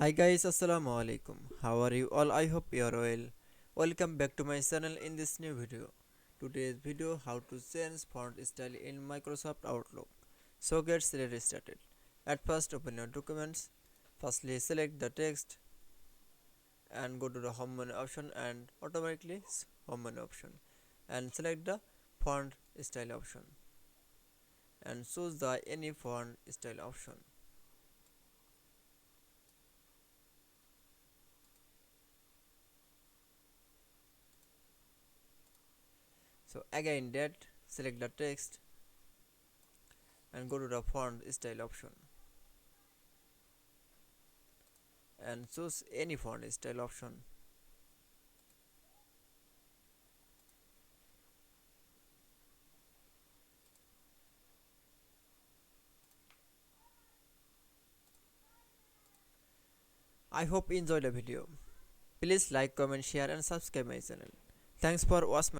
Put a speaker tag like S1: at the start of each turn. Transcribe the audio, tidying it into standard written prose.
S1: Hi guys, assalamu alaikum. How are you all? I hope you are well. Welcome back to my channel in this new video. Today's video how to change font style in Microsoft Outlook. So get started. At first open your documents. Firstly select the text and go to the home menu option and automatically home menu option and select the font style option and choose the any font style option. So again that select the text and go to the font style option and choose any font style option. I hope you enjoyed the video. Please like, comment, share and subscribe my channel. Thanks for watching.